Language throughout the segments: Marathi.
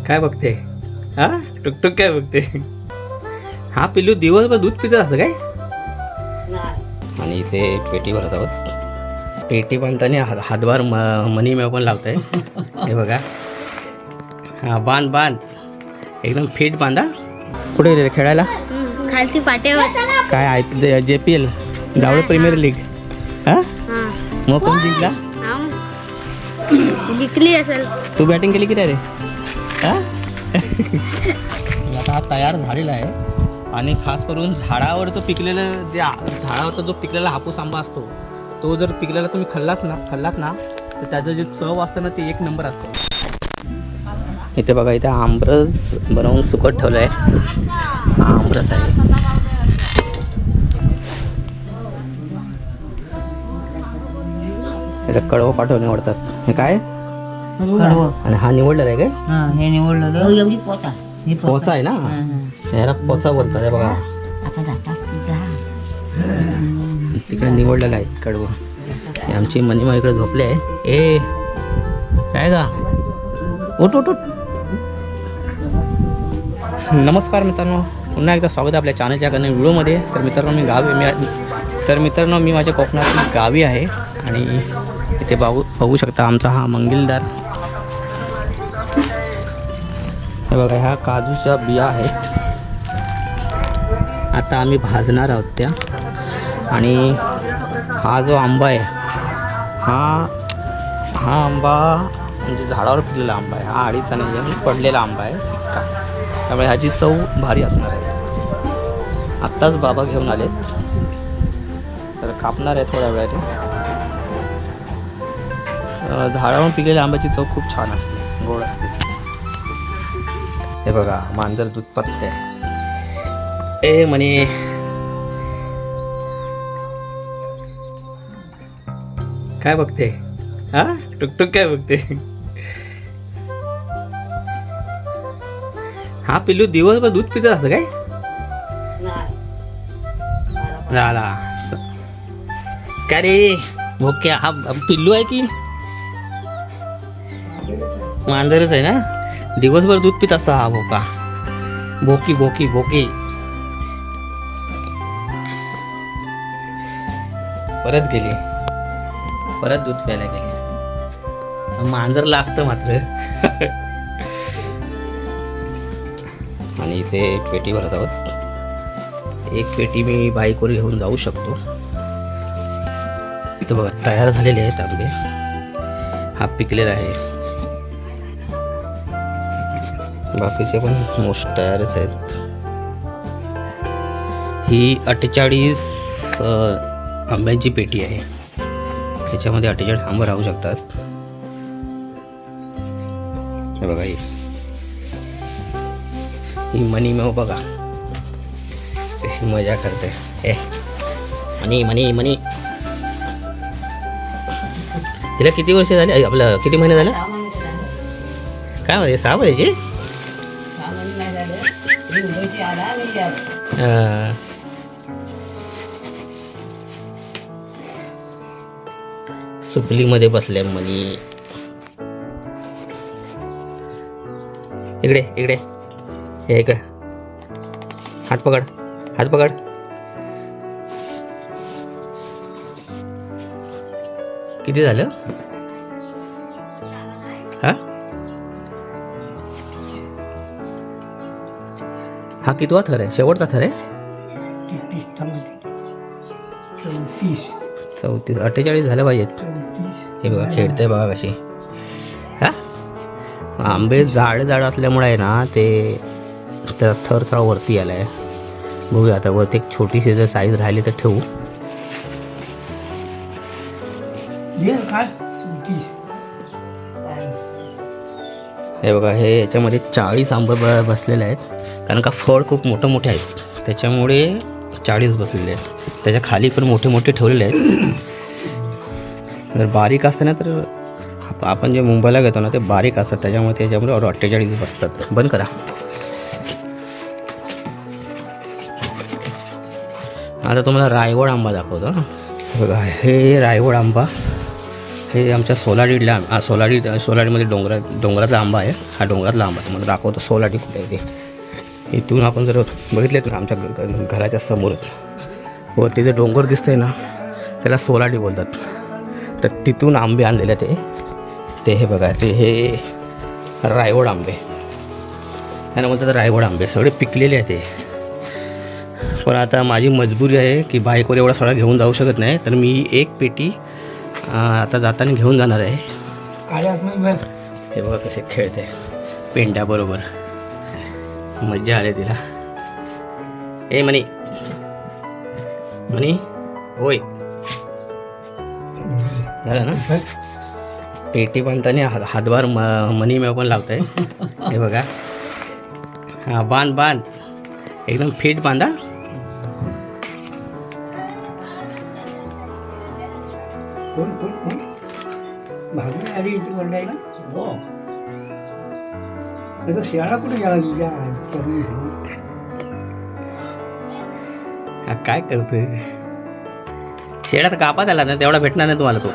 काय बघते? हा टुकटुक काय बघते? हा पिल्लू दिवसभर दूध पित असतं काय? आणि इथे पेटी भरत आहोत. पेटी बांधताना हातभार मनी मी पण लावत आहे. हे बघा. हा बांध बांध एकदम फिट बांधा. कुठे गेले खेळायला? खालती पाट्यावर. काय JPL जावळ प्रीमियर लीग. हा मग कोण जिंकला? जिंकली असेल. तू बॅटिंग केली की रे? हा आता हा तयार झालेला आहे आणि खास करून झाडावरचं पिकलेलं झाडावरचा जो पिकलेला हापूस आंबा असतो तो जर पिकलेला तुम्ही खाल्लात ना तर त्याचं जे चव असतं ना ते एक नंबर असतं. इथे बघा इथे आमरस बनवून सुकट ठेवलं आहे. आमरस आहे. याचा कडवं पाठवून निवडतात. हे काय आणि हा निवडलेला आहे काय? हे निवडलं एवढी पोचा पोचा आहे ना. याला पोचा बोलतात. हे बघा आता जातात तिकडे निवडलेलं आहे कडवं. हे आमची मनीमा इकडे झोपले आहे. ए काय का उठ उठ उठ. नमस्कार मित्रांनो, पुन्हा एकदा स्वागत आहे आपल्या चॅनलच्या कडे व्हिडिओमध्ये. तर मित्रांनो मी माझ्या कोकणातील गावी आहे आणि इथे बघू शकता आमचा हा मंगिलदार. हे बघा ह्या काजूच्या बिया आहेत. आता आम्ही भाजणार आहोत त्या. आणि हा जो आंबा आहे हा आंबा म्हणजे झाडावर पिकलेला आंबा आहे. हा आडीचा नाही आहे, पडलेला आंबा आहे पिक्का. त्यामुळे ह्याची चव भारी असणार आहे. आत्ताच बाबा घेऊन आले तर कापणार आहे थोड्या वेळाने. झाडावरून पिकलेल्या आंब्याची चव खूप छान असते, गोड असते. हे बघा मांजर दूध पत्ते. ए म्हणे काय बघते? हा टुकटुक काय बघते? हा पिल्लू दिवसभर दूध पित असतं काय? झाला काय रे भोक्या? हा पिल्लू आहे की मांजरच आहे ना? दिवसभर दूध पित असतो हा भोका. भोकी भोकी भोकी. परत गेली, परत दूध प्यायला गेली. मांजरला असतं मात्र. आणि इथे एक पेटी भरत आहोत. एक पेटी मी बाईकवर घेऊन जाऊ शकतो. इथं बघा तयार झालेले आहेत आंबे. हा पिकलेला आहे. बाकीचे पण मोस्ट तयारच आहेत. ही 48 आंब्यांची पेटी आहे. त्याच्यामध्ये 48 आंबे राहू शकतात. हे बघा ही मनी मेव बघा कशी मजा करते. हे मनी मनी मनी. हिला किती वर्ष झाले? आपलं किती महिने झाले? काय म्हणते? 6 महिन्याची? सुपलीमध्ये बसल्या मनी. इकडे इकडे हे इकडे. हात पकड, हात पकड. किती झालं? हा कितवा थर आहे? शेवटचा थर आहे? 34 48 झालं पाहिजेत. हे बघा खेळते बघा कशी. हा आंबे जाड असल्यामुळे आहे ना ते त्या थर थोडा वरती आला आहे. बघूया आता वरती एक छोटीशी जर साईज राहिली तर ठेवू. हे बघा हे याच्यामध्ये 40 आंबे बसलेले आहेत. कारण का फळ खूप मोठे आहेत त्याच्यामुळे 40 बसलेले आहेत. त्याच्या खाली पण मोठे ठेवलेले आहेत. जर बारीक असते ना तर आपण जे मुंबईला घेतो ना ते बारीक असतात त्याच्यामुळे 48 बसतात. बंद करा. आता तुम्हाला रायवड आंबा दाखवतो. बघा हे रायवड आंबा हे आमच्या सोलाडीमध्ये डोंगराचा आंबा आहे. हा डोंगरातला आंबा आहे. मला दाखवतो सोलाडी कुठे आहे ते. इथून आपण जर बघितलेत ना आमच्या घराच्या समोरच वरती जे डोंगर दिसतंय ना त्याला सोलाडी बोलतात. तर तिथून आंबे आणलेले ते हे बघा ते हे रायवड आंबे त्यांना बोलतात. रायवड आंबे सगळे पिकलेले आहेत ते. पण आता माझी मजबुरी आहे की बाईकवर एवढा सगळा घेऊन जाऊ शकत नाही. तर मी एक पेटी आता जाताना घेऊन जाणार आहे. हे बघा कसे खेळते पेंड्याबरोबर. मज्जा आली तिला. ए मनी मनी होय झालं ना. पेटी बांधताना हातभार मनी मेव पण लावत आहे. हे बघा. हां बांध एकदम फिट बांधा. शाळा कुठे काय करतोय. शेळ्यात कापात आला ना तेवढा भेटणार नाही तुम्हाला तो.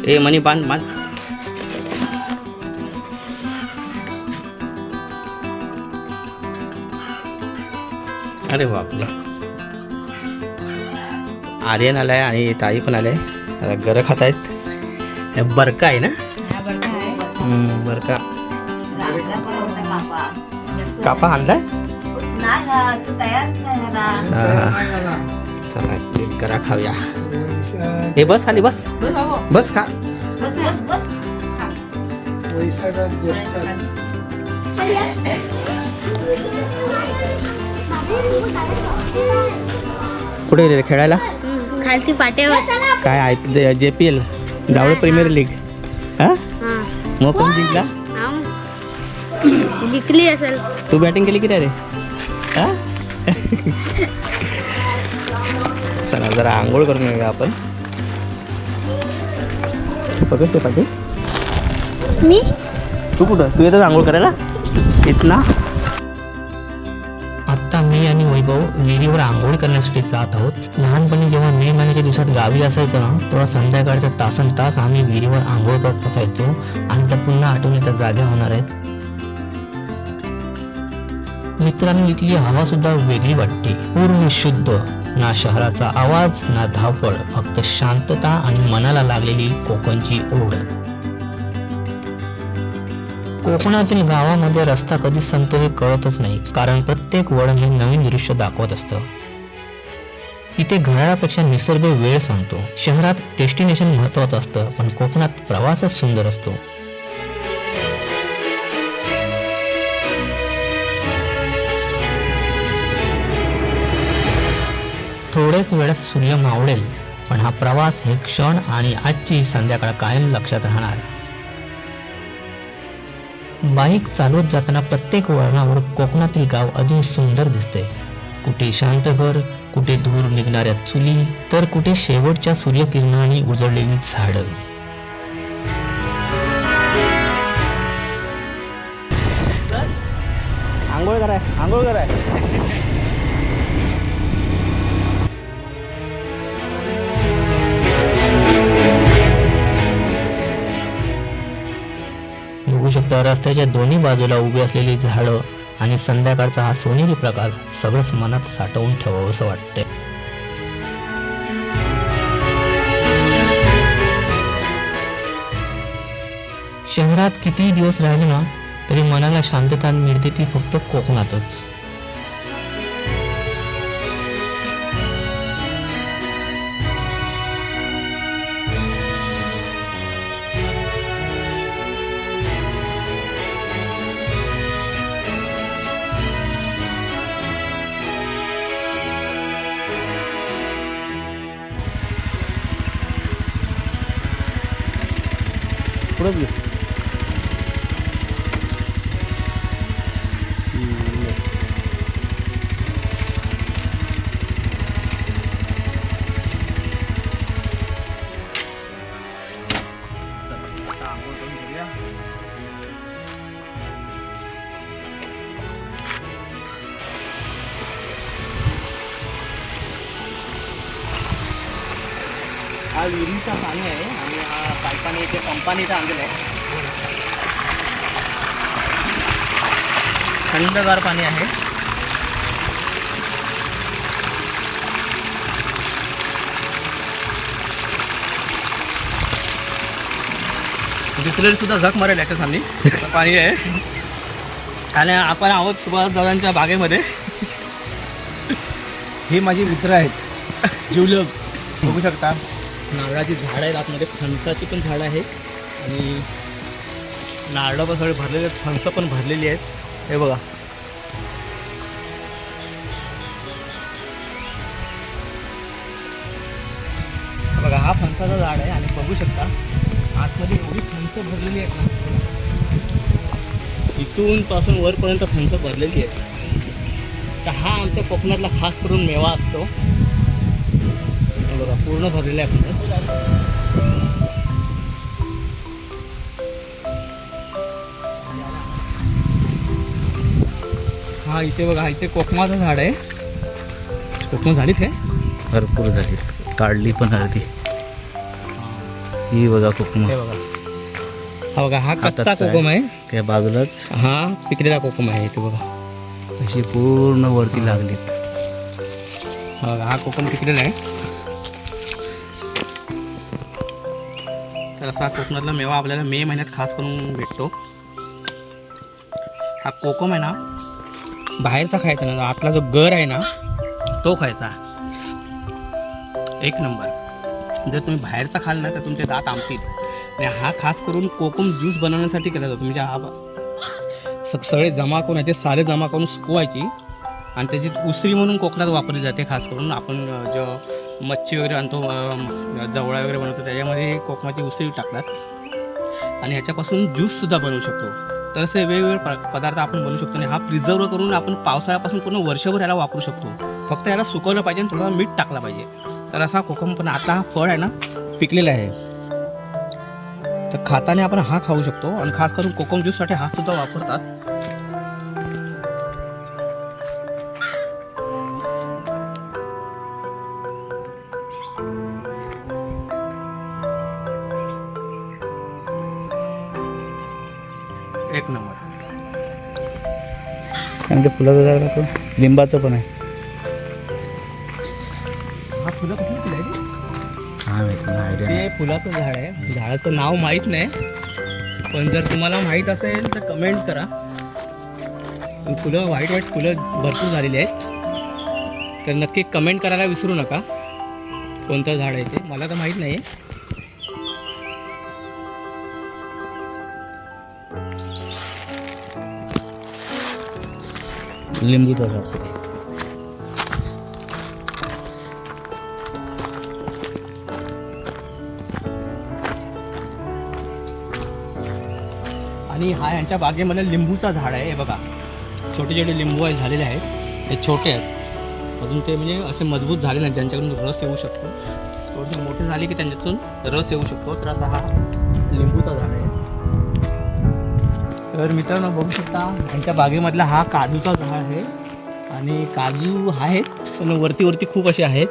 ए मनी बांध. अरे बापरे. आर्यन आलाय आणि ताई पण आले. आता गरं खात आहेत. बरका आहे ना. बरका कापा आणलाय. चला गरा खाऊया. हे बस खाली बस खा. कुठे गेले खेळायला. खालती पाट्यावर. काय JPL जावळ प्रीमियर लीग. हा मग कोण जिंकला. जिंकली असेल. तू बॅटिंग केली की रे. हा चला जरा आंघोळ करून येऊया आपण. पकडते पाठी. मी तू कुठं तू येतच आंघोळ करायला इथना. आत्ता मी आणि वैभव विहिरीवर आंघोळ करण्यासाठी जात आहोत. लहानपणी जेव्हा मे महिन्याच्या दिवसात गावी असायचो ना तेव्हा संध्याकाळचा तासन तास आम्ही विहिरीवर आंघोळ करत असायचो आणि त्या पुन्हा आठवणी त्या जाग्या होणार आहेत. मित्रांनो इथली हवा सुद्धा वेगळी वाटते. पूर्ण शुद्ध. ना शहराचा आवाज ना धावपळ. फक्त शांतता आणि मनाला लागलेली कोकणची ओढ. कोकणातील गावामध्ये रस्ता कधी संपतो हे कळतच नाही. कारण प्रत्येक वळण हे नवीन दृश्य दाखवत असतं. इथे घड्याळापेक्षा निसर्ग वेळ सांगतो. शहरात डेस्टिनेशन महत्वाचं असतं पण कोकणात प्रवासच सुंदर असतो. थोड्याच वेळात सूर्य मावळेल पण हा प्रवास हे क्षण आणि आजची संध्याकाळ कायम लक्षात राहणार. बाईक चालवत जाताना प्रत्येक वळणावर कोकणातील गाव अजून सुंदर दिसते. कुठे शांत घर, कुठे दूर निघणाऱ्या चुली तर कुठे शेवटच्या सूर्यकिरणाने उजळलेली झाडं. आंघोळ कराय बघू शकता रस्त्याच्या दोन्ही बाजूला उभी असलेली झाडं आणि संध्याकाळचा हा सोनेरी प्रकाश सगळंच मनात साठवून ठेवावं असं वाटतंय. शहरात कितीही दिवस राहिले ना तरी मनाला शांतता मिळते ती फक्त कोकणातच. पुढंच घे. विहिरीचा पाणी आहे आणि हा पाईपाने इथे पंपाने इथं आणलेलं आहे. थंडगार पाणी आहे. बिसलेरी सुद्धा झक मारेल याच्या सामने पाणी आहे. आणि आपण आहोत सुभाष दादांच्या बागेमध्ये. हे माझे मित्र आहेत जिवलग. बघू शकता नारळाची झाडं आहेत आतमध्ये, फणसाची पण झाडं आहेत आणि नारळं पण सगळे भरलेले आहेत, फणसं पण भरलेली आहेत. हे बघा बघा हा फणसाचं झाड आहे आणि बघू शकता आतमध्ये एवढी फणसं भरलेली आहेत ना, इथून पासून वरपर्यंत फणसं भरलेली आहेत. तर हा आमच्या कोकणातला खास करून मेवा असतो. हे बघा पूर्ण भरलेला आहे फणस. हा इथे बघा, इथे कोकमाचं झाड आहे. कोकमा झालीत काय? भरपूर झाली, काढली पण अर्धी. ही बघा कोकमा. हे बघा, हा बघा हा कच्चा कच्चा आहे. कोकम आहे. त्या बाजूलाच हा पिकलेला कोकम आहे. इथे बघा अशी पूर्ण वरती लागली. हा बघा हा कोकम पिकलेला आहे. तर असा कोकणातला मेवा आपल्याला मे महिन्यात खास करून भेटतो. हा कोकम आहे ना, बाहेरचा खायचा ना, आतला जो गर आहे ना तो खायचा. एक नंबर. जर तुम्ही बाहेरचा खाल ना तर तुमचे दात आंबतील. आणि हा खास करून कोकम ज्यूस बनवण्यासाठी केला जातो. म्हणजे हा सगळे जमा करून याचे सारे जमा करून सुकवायची आणि त्याची उसळी म्हणून कोकणात वापरली जाते. खास करून आपण जो मच्छी वगैरे आणतो, जवळा वगैरे बनवतो, त्याच्यामध्ये कोकमाची उसळी टाकतात आणि ह्याच्यापासून ज्यूससुद्धा बनवू शकतो. तर असे वेगवेगळे पदार्थ आपण बनवू शकतो. आणि हा प्रिझर्व करून आपण पावसाळ्यापासून पूर्ण वर्षभर याला वापरू शकतो. फक्त याला सुकवलं पाहिजे आणि थोडं मीठ टाकलं पाहिजे. तर असा कोकम पण आता हा फळ आहे ना पिकलेला आहे. तर खाताने आपण हा खाऊ शकतो आणि खास करून कोकम ज्यूससाठी हा सुद्धा वापरतात. एक नंबर. कारण ते फुलाचं झाड दाखव. लिंबाचं पण आहे. हा फुलं कुठली फुलं आहे? हा माहिती आयडिया. ते फुलाचं झाड आहे. झाडाचं नाव माहीत नाही, पण जर तुम्हाला माहीत असेल तर कमेंट करा. पण फुलं व्हाईट व्हाईट फुलं भरपूर झालेली आहेत. तर नक्की कमेंट करायला विसरू नका कोणतं झाड आहे ते. मला तर माहीत नाही आहे. लिंबूचा झाड. आणि हा यांच्या बागेमध्ये लिंबूचा झाड आहे. हे बघा छोटे छोटे लिंबू आहे झालेले आहेत. हे छोटे आहेत अजून, ते म्हणजे असे मजबूत झाले नाही ज्यांच्याकडून रस येऊ शकतो. थोडेसे मोठे झाले की त्यांच्यातून रस येऊ शकतो. तर असा हा लिंबूचा झाड आहे. तर मित्रांनो बघू शकता यांच्या बागेमधला हा काजूचा झाड आहे. आणि काजू आहेत पण वरती वरती खूप असे आहेत.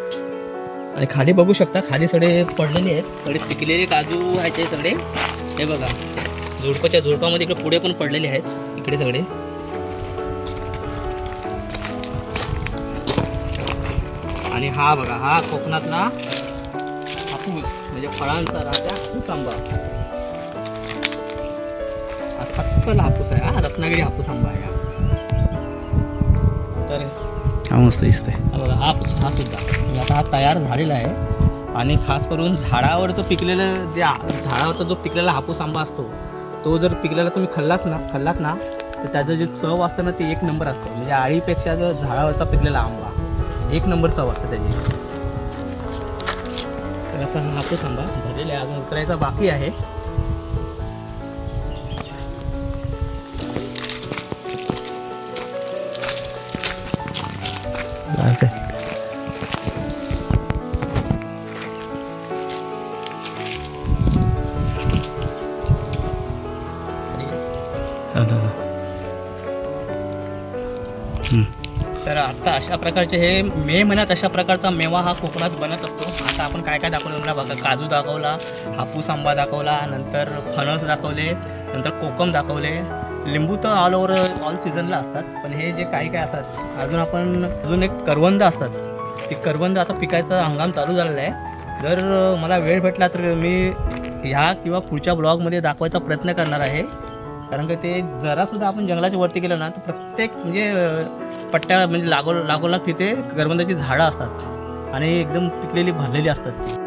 आणि खाली बघू शकता, खाली सगळे पडलेले आहेत, सगळे पिकलेले काजू ह्याचे सगळे. हे बघा झुडपाच्या झुडपामध्ये इकडे पुढे पण पडलेले आहेत इकडे सगळे. आणि हा बघा हा कोकणातला हापूस, म्हणजे फळांचा राजा हापूस आंबा. अस्सल हापूस आहे हा, रत्नागिरी हापूस आंबा आहे हा. तर हा मस्त दिसतंय. हा बघा हा सुद्धा म्हणजे आता हा तयार झालेला आहे. आणि खास करून झाडावरचं पिकलेलं जे झाडावरचा जो पिकलेला हापूस आंबा असतो तो जर पिकलेला तुम्ही खाल्लात ना तर त्याचं जे चव असतं ना ते एक नंबर असतं. म्हणजे आळीपेक्षा जो झाडावरचा पिकलेला आंबा एक नंबर चव असते त्याची. तर असा हा हापूस आंबा भरलेला आहे, अजून उतरायचा बाकी आहे. तर आता अशा प्रकारचे हे मे महिन्यात अशा प्रकारचा मेवा हा कोकणात बनत असतो. आता आपण काय काय दाखवलं मला बघा, काजू दाखवला, हापूस आंबा दाखवला, नंतर फणस दाखवले, नंतर कोकम दाखवले. लिंबू तर ऑल सीझनला असतात, पण हे जे काही काय असतात अजून एक करवंद असतात. ते करवंद आता पिकायचा हंगाम चालू झालेला आहे. जर मला वेळ भेटला तर मी ह्या किंवा पुढच्या ब्लॉगमध्ये दाखवायचा प्रयत्न करणार आहे. कारण की ते जरासुद्धा आपण जंगलाच्या वरती गेलो ना तर प्रत्येक म्हणजे पट्ट्या म्हणजे लागोलाग तिथे करवंदाची झाडं असतात आणि एकदम पिकलेली भरलेली असतात ती.